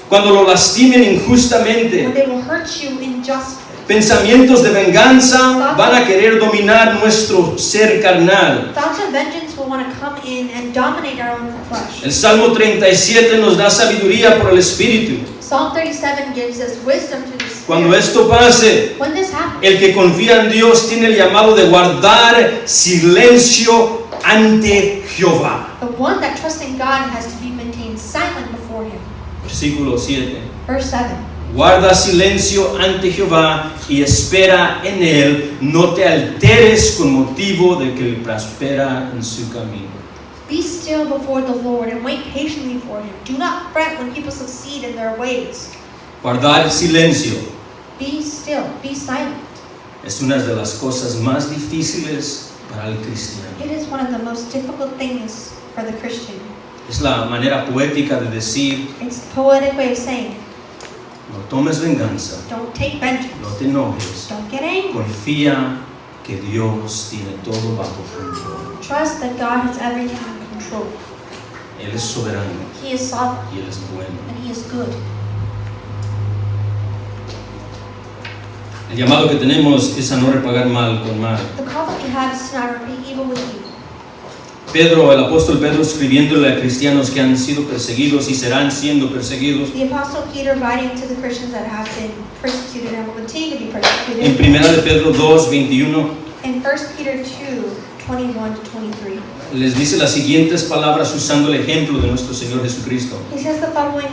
cuando lo lastimen
when
injustamente,
they will hurt you unjustly,
pensamientos de venganza van a querer dominar nuestro ser carnal.
thoughts of vengeance will want to come in and dominate our own flesh.
El Salmo 37 nos da sabiduría por el Espíritu.
Psalm 37 gives us wisdom to the
Cuando
Spirit.
esto pase,
When this happens,
el que confía en Dios tiene el llamado de guardar silencio ante Jehová.
the one that trusts in God has to be maintained silent before Him.
Versículo 7.
Verse 7.
Guarda silencio ante Jehová y espera en él. No te alteres con motivo de que prospera en su camino.
Be still before the Lord and wait patiently for Him. Do not fret when people succeed in their ways.
Guardar silencio
Be still, be silent.
es una de las cosas más difíciles para el cristiano.
It is one of the most difficult things for the Christian.
Es la manera poética de decir,
It's a poetic way of saying,
no tomes venganza,
don't take vengeance.
no te enojes,
Don't get angry.
confía que Dios tiene todo bajo control.
Trust that God has everything in control.
Él es soberano
He is sovereign
y Él es bueno.
and He is good.
El llamado que tenemos es a no repagar mal con mal.
The call that we have is to not repay evil with evil.
Pedro, el apóstol Pedro, escribiéndole a cristianos que han sido perseguidos y serán siendo perseguidos,
The Apostle Peter writing to the Christians that have been persecuted and will continue to be
en
persecuted.
1 de Pedro 2, 21,
In 1 Peter 2, 21 to 23,
les dice las siguientes palabras usando el ejemplo de nuestro Señor Jesucristo.
he says the following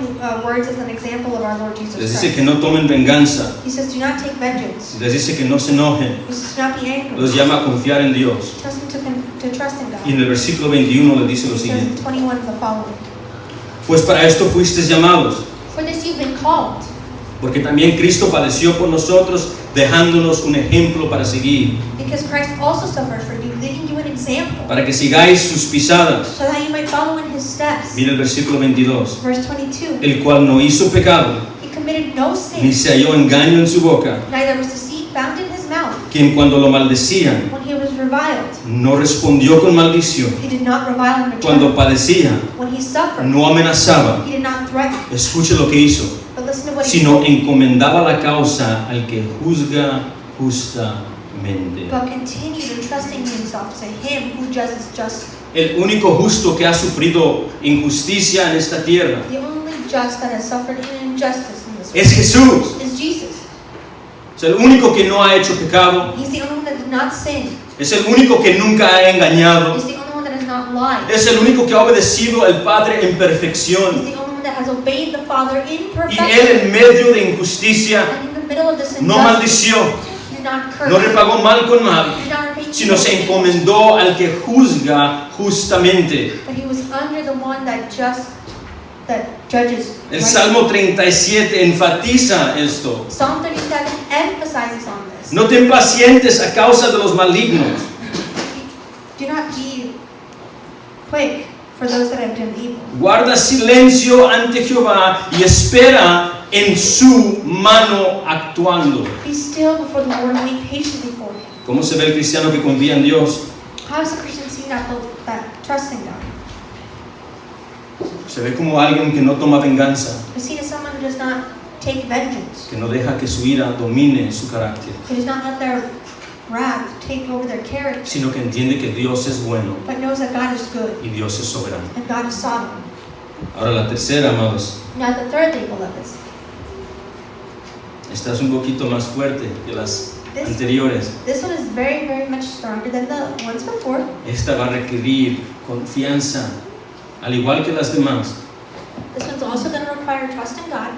words as an example of our Lord Jesus
Les dice
Christ.
que no tomen venganza,
He says, do not take vengeance.
les dice que no se enojen,
He says, do not be angry.
los llama a confiar en Dios.
Trust him to trust in
Y en
God.
el versículo 21 le dice lo
He says
siguiente:
in 21 the following.
pues para esto fuisteis llamados,
For this you've been called,
porque también Cristo padeció por nosotros, dejándonos un ejemplo para seguir,
because Christ also suffered for you, leaving you an example,
para que sigáis sus pisadas.
so that you might follow in his steps.
Mira el versículo 22.
Verse 22.
El cual no hizo pecado,
He committed no
ni
sin,
se halló engaño en su boca,
neither was deceit found in his mouth.
quien cuando lo maldecían,
When he was reviled,
no respondió con maldición.
he did not revile in return.
Cuando padecía,
When he suffered,
no amenazaba.
he did not threaten.
Escuche lo que hizo,
But listen to what he
sino
said.
encomendaba la causa al que juzga justamente.
But continued entrusting himself to him who judges justly.
El único justo que ha sufrido injusticia en esta tierra
The only just that has suffered injustice in this
es Jesús.
world is Jesus.
Es el único que no ha hecho pecado.
He's the only one that did not sin.
Es el único que nunca ha engañado.
He's the only one that has not lied.
Es el único que ha obedecido al Padre en perfección.
He's the only one that has obeyed the Father in
Y
perfection.
Él en medio de injusticia
And in the middle of this
no
injustice,
maldició,
did not curse.
no repagó mal con mal,
Did not repay
sino se
evil.
encomendó al que juzga justamente.
But he was under the one that judges.
El
rightly.
Salmo 37 enfatiza esto.
Psalm 37 emphasizes on this.
No te impacientes a causa de los malignos,
Do not be quick for those that have done evil.
guarda silencio ante Jehová y espera en su mano actuando.
Be still before the Lord and wait patiently for him.
¿Cómo se ve el cristiano que confía en Dios?
How is a Christian seen that trust in God?
Se ve como alguien que no toma venganza,
Is seen as someone who does not take vengeance.
que no deja que su ira domine su carácter,
He does not let their wrath take over their character,
sino que entiende que Dios es bueno
but knows that God is good
y Dios es soberano.
and God is sovereign.
Ahora la tercera, amados,
Now the third thing, beloveds,
esta es un poquito más fuerte que las
This-
anteriores.
this one is very, very much stronger than the ones before.
Esta va a requerir confianza, al igual que las demás,
This one's also going to require trust in God,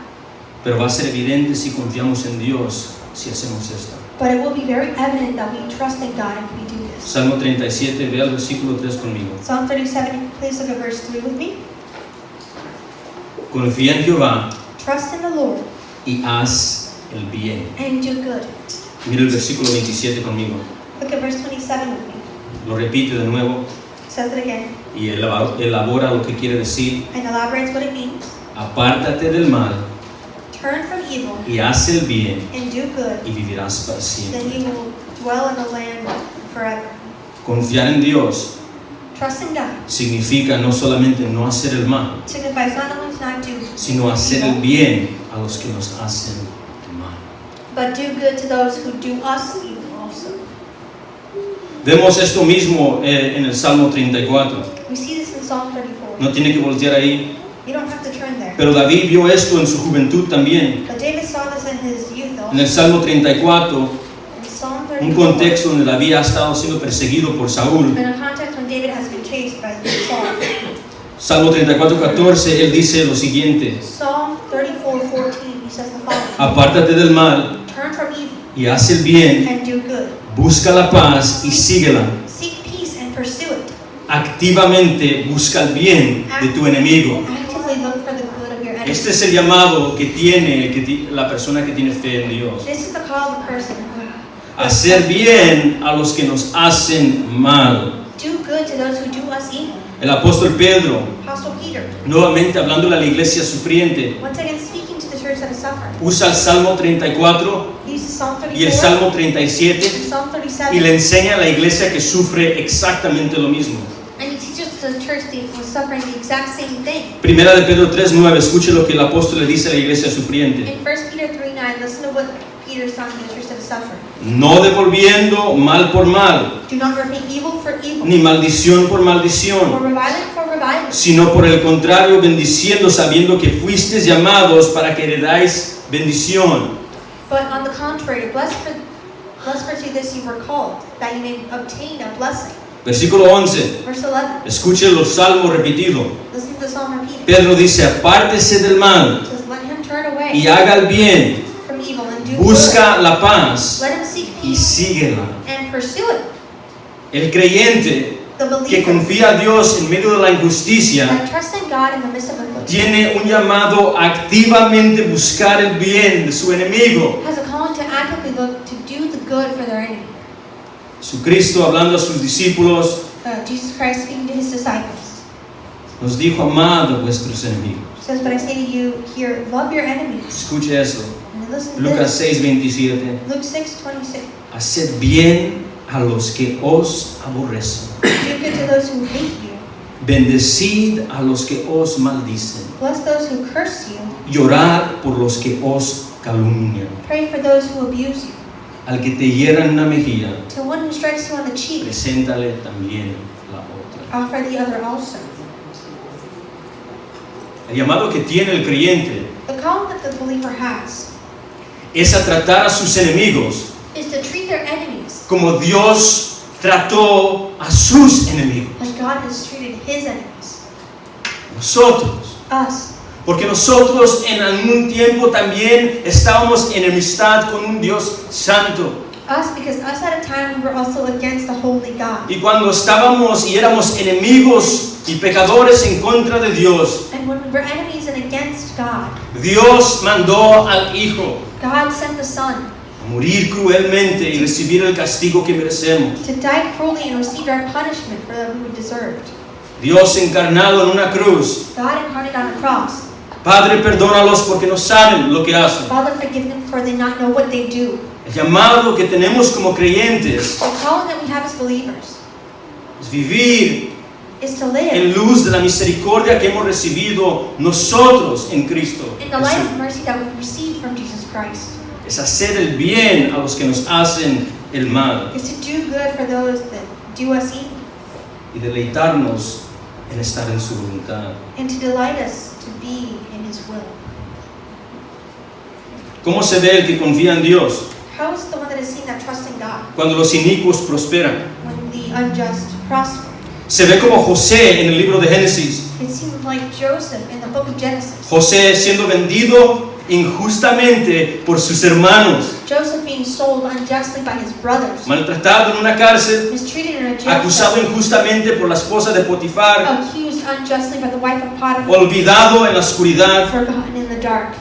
pero va a ser evidente si confiamos en Dios si hacemos esto.
but it will be very evident that we trust in God if we do this.
Salmo 37, vea el versículo 3 conmigo.
Psalm 37, please look at verse 3 with me.
Confía en Jehová
Trust in the Lord
y haz el bien.
and do good.
Mira el versículo 27 conmigo.
Look at verse 27 with me.
Lo repite de nuevo
It says it again
y elabora lo que quiere decir.
and elaborates what it means.
Apártate del mal
Turn from evil
y haz el bien
and do good,
y vivirás para siempre.
then you will dwell in the land forever.
Confiar en Dios
Trust in God
significa no solamente no hacer el mal,
signifies not only to not do
sino hacer el bien a los que nos hacen mal.
but do good to those who do us evil also.
Vemos esto mismo en el Salmo 34.
We see this in Psalm 34.
No tiene que voltear ahí.
You don't have to turn there.
Pero David vio esto en su juventud también.
But David saw this in his youth
En el
also.
Salmo 34,
In Psalm
un
34,
contexto donde David ha estado siendo perseguido por Saúl.
in a context when David has been chased by Saul.
Salmo 34:14, él dice lo siguiente:
Psalm 34:14, he says the following:
apártate del mal
Turn from evil
y haz el bien,
and do good.
busca la paz y síguela.
Seek peace and pursue it.
Activamente busca el bien de tu enemigo.
Actively look for the good of your enemy.
Este es el llamado que tiene la persona que tiene fe en Dios.
This is the call of a person who
Hacer bien a los que nos hacen mal.
do good to those who do us evil.
El apóstol Pedro,
Apostle Peter,
nuevamente hablando a la iglesia sufriente,
once again speaking to the church that is suffering,
usa el Salmo 34
he uses Psalm
y el
34
Salmo 37
and Psalm
y
37,
le enseña a la iglesia que sufre exactamente lo mismo.
and he teaches the church that was suffering the exact same thing.
Primera de Pedro 3:9, escuche lo que el apóstol le dice a la iglesia sufriente.
In 1 Peter 3:9, listen to what Peter is telling the church that is suffering.
No devolviendo mal por mal,
Do not repay evil for evil,
ni maldición por
or
maldición,
reviling for reviling,
sino por el contrario, bendiciendo, sabiendo que fuisteis llamados para que heredáis bendición.
but on the contrary, blessed for to this you were called, that you may obtain a blessing.
Versículo 11.
Verse 11,
Escuche los salmos repetidos.
listen to the psalm repeated.
Pedro dice, apártese del mal
It says, let him turn away
y haga el bien,
from evil and do
busca la paz
good. Let him seek
y
peace
síguela.
and pursue it.
El creyente
The
que
believer
confía a Dios en medio de la injusticia
that trusts in God in the midst of affliction
tiene un llamado a activamente buscar el bien de su enemigo.
has a calling to actively look to do the good for their enemy.
Jesucristo, hablando a sus discípulos,
Jesus Christ speaking to his disciples
nos dijo, amad a vuestros enemigos.
says, but I say to you here, love your enemies.
Escuche eso.
And then listen to
Lucas
this.
6:27.
Luke 6:26.
Haced bien a los que os aborrecen.
Do good to those who hate you.
Bendecid a los que os maldicen.
Bless those who curse you.
Y orad por los que os calumnian.
Pray for those who abuse you.
Al que te hieran una mejilla,
To one who strikes you on the cheek,
preséntale también la otra.
offer the other also.
El llamado que tiene el creyente
The call that the believer has
es a tratar a sus enemigos
is to treat their enemies
como Dios trató a sus enemigos.
as God has treated his enemies.
Nosotros.
Us.
Porque nosotros en algún tiempo también estábamos en enemistad con un Dios santo.
Us, because us at a time we were also against the holy God.
Y cuando estábamos y éramos enemigos y pecadores en contra de Dios,
And when we were enemies and against God,
Dios mandó al Hijo
God sent the Son
a morir cruelmente y recibir el castigo que merecemos.
to die cruelly and receive our punishment for that we deserved.
Dios encarnado en una cruz.
God incarnate on a cross.
Padre, perdónalos porque no saben lo que hacen.
Father, forgive them for they not know what they do.
El llamado que tenemos como creyentes
The calling that we have as believers
es vivir
is to live
en luz de la misericordia que hemos recibido nosotros en Cristo
in the light
Jesús.
of mercy that we've received from Jesus Christ.
Es hacer el bien a los que nos hacen el mal
Is to do good for those that do us evil,
y deleitarnos en estar en su voluntad.
and to delight us to be in His will.
¿Cómo se ve el que confía en Dios
How is the one that is seen that trusts in God
cuando los inicuos prosperan?
when the unjust prosper?
Se ve como José en el libro de Génesis.
It seems like Joseph in the book of Genesis.
José siendo vendido injustamente por sus hermanos,
Joseph being sold unjustly by his brothers,
maltratado en una cárcel,
mistreated in a jail
acusado
cell,
injustamente por la esposa de Potifar,
accused unjustly by the wife of Potiphar,
olvidado en la oscuridad,
forgotten in the dark,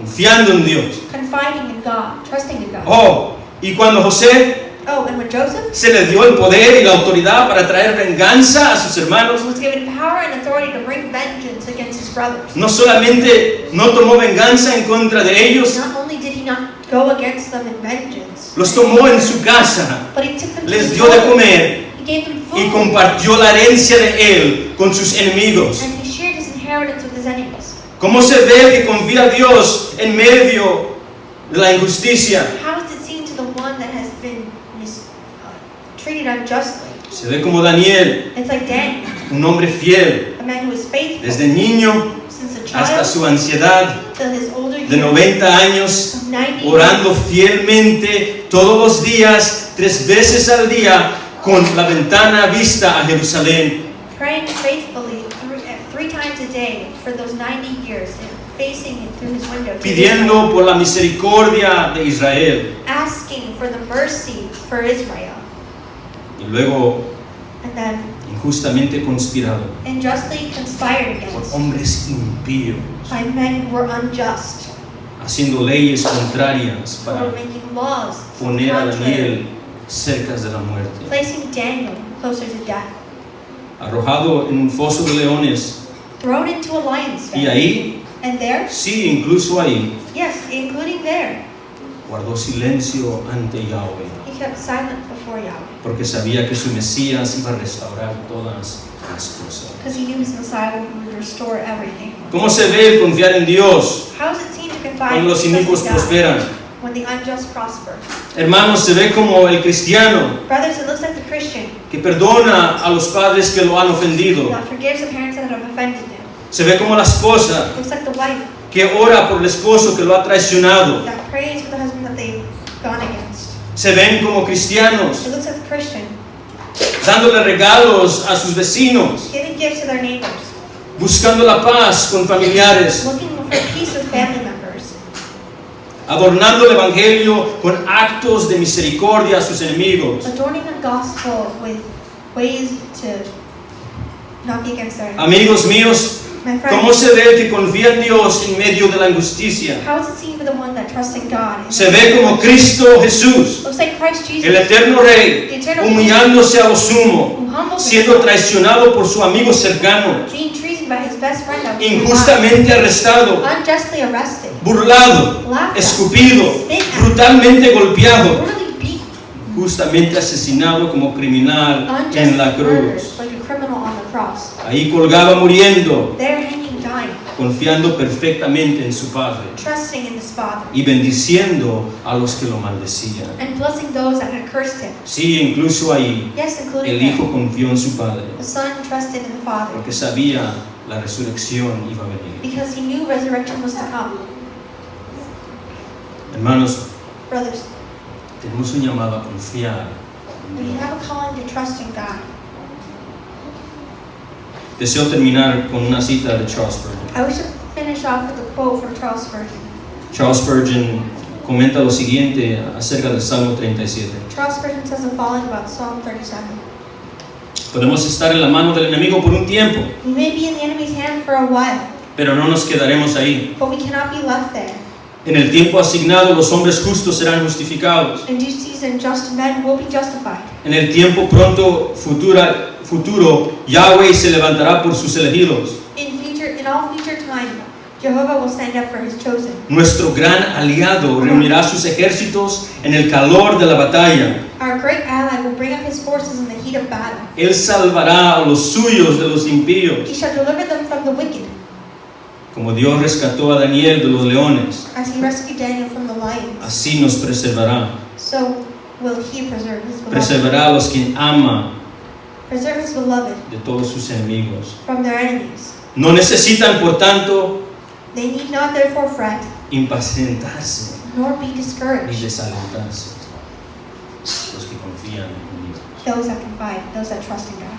confiando en Dios.
confiding in God, trusting in God.
Oh, y cuando José
Oh, and when Joseph
se le dio el poder y la autoridad para traer venganza a sus hermanos,
was given power and authority to bring vengeance against his brothers,
no solamente no tomó venganza en contra de ellos,
not only did he not go against them in vengeance,
los tomó en su casa,
but he took them to
les
his
dio de
home.
comer
He gave them
y
food,
compartió la herencia de él con sus enemigos.
and he shared his inheritance with his enemies.
¿Cómo se ve el que confía a Dios en medio de la injusticia?
How is it seen to the one that has been treated unjustly?
Se ve como Daniel,
It's like Daniel,
un hombre fiel,
a man who is faithful
desde niño
since a
hasta
child
su anciedad
till his older
de
years,
90 años,
of 90
orando fielmente todos los días, 3 veces al día, con la ventana vista a Jerusalén.
praying faithfully three times a day for those 90 years, and facing it through his window, to
Pidiendo por la misericordia de Israel.
Israel, asking for the mercy for Israel,
Y luego,
and then
injustamente conspirado
unjustly conspired
por
against
hombres impíos,
by men who were unjust,
haciendo leyes contrarias
who were
para
making laws
poner a
contrary,
Daniel cerca de la muerte.
placing Daniel closer to death,
Arrojado en un foso de leones.
thrown into a lion's
Y
den,
ahí,
and there,
sí, incluso ahí,
yes, including there,
guardó silencio ante Yahweh,
he kept silent before Yahweh,
porque sabía que su Mesías iba a restaurar todas las cosas.
because he knew his Messiah would restore everything.
¿Cómo se ve el confiar en Dios
How is it seen to confide
cuando los
in the
inicuos
trust in God
prosperan?
when the unjust prosper?
Hermanos, se ve como el cristiano
Brothers, it looks like the Christian
que perdona a los padres que lo han ofendido.
that forgives the parents that have offended him.
Se ve como la esposa
It looks like the wife
que ora por el esposo que lo ha traicionado.
that prays for the husband that they've gone against.
Se ven como cristianos
It looks like the Christian
dándole regalos a sus vecinos,
giving gifts to their neighbors,
buscando la paz con familiares,
looking for peace with family members,
adornando el evangelio con actos de misericordia a sus enemigos.
adorning the gospel with ways to not be against their enemies.
Amigos míos,
My
¿cómo
friends,
se ve el que confía en Dios en medio de la injusticia?
how is it seen for the one that trusts in God?
Se ve como Cristo Jesús,
Looks like Christ
el
Jesus,
eterno Rey, humillándose a lo sumo,
who humbles
siendo
himself,
traicionado por su amigo cercano,
being treated by his best friend that was
injustamente arrestado,
unjustly arrested,
burlado,
laughed at,
escupido,
spit at,
brutalmente golpeado,
brutally beaten,
justamente asesinado como criminal en la
unjustly murdered
cruz.
like a criminal on the cross.
Ahí colgaba muriendo,
There hanging, dying,
confiando perfectamente en su Padre
trusting in his Father,
y bendiciendo a los que lo maldecían.
and blessing those that had cursed him.
Sí, incluso ahí
Yes, including
el
him.
Hijo confió en su Padre,
The Son trusted in the Father
porque sabía la resurrección iba a venir.
because he knew resurrection was to come.
Hermanos,
Brothers,
tenemos un llamado a confiar en
we
Dios.
have a calling to trust in God.
Deseo terminar con una cita de Charles Spurgeon.
I wish to finish off with a quote from Charles Spurgeon.
Charles Spurgeon comenta lo siguiente acerca del Salmo 37.
Charles Spurgeon says the following about Psalm 37.
Podemos estar en la mano del enemigo por un tiempo,
We may be in the enemy's hand for a while,
pero no nos quedaremos ahí.
but we cannot be left there.
En el tiempo asignado los hombres justos serán justificados.
In due season, just men will be justified.
En el tiempo pronto futuro, Yahweh se levantará por sus elegidos.
In all future time, Jehovah will stand up for his chosen.
Nuestro gran aliado reunirá sus ejércitos en el calor de la batalla.
Our great ally will bring up his forces in the heat of battle.
Él salvará a los suyos de los impíos,
He shall deliver them from the wicked,
como Dios rescató a Daniel de los leones.
as he rescued Daniel from the lions.
Así nos preservará.
So will he preserve his beloved.
Preservará a los que ama
Preserve his beloved
de todos sus enemigos.
from their enemies.
No necesitan, por tanto,
They need not therefore fret,
impacientarse
nor be
ni
discouraged.
desalentarse. Los que confían en Dios.
Those that confide, those that trust in God.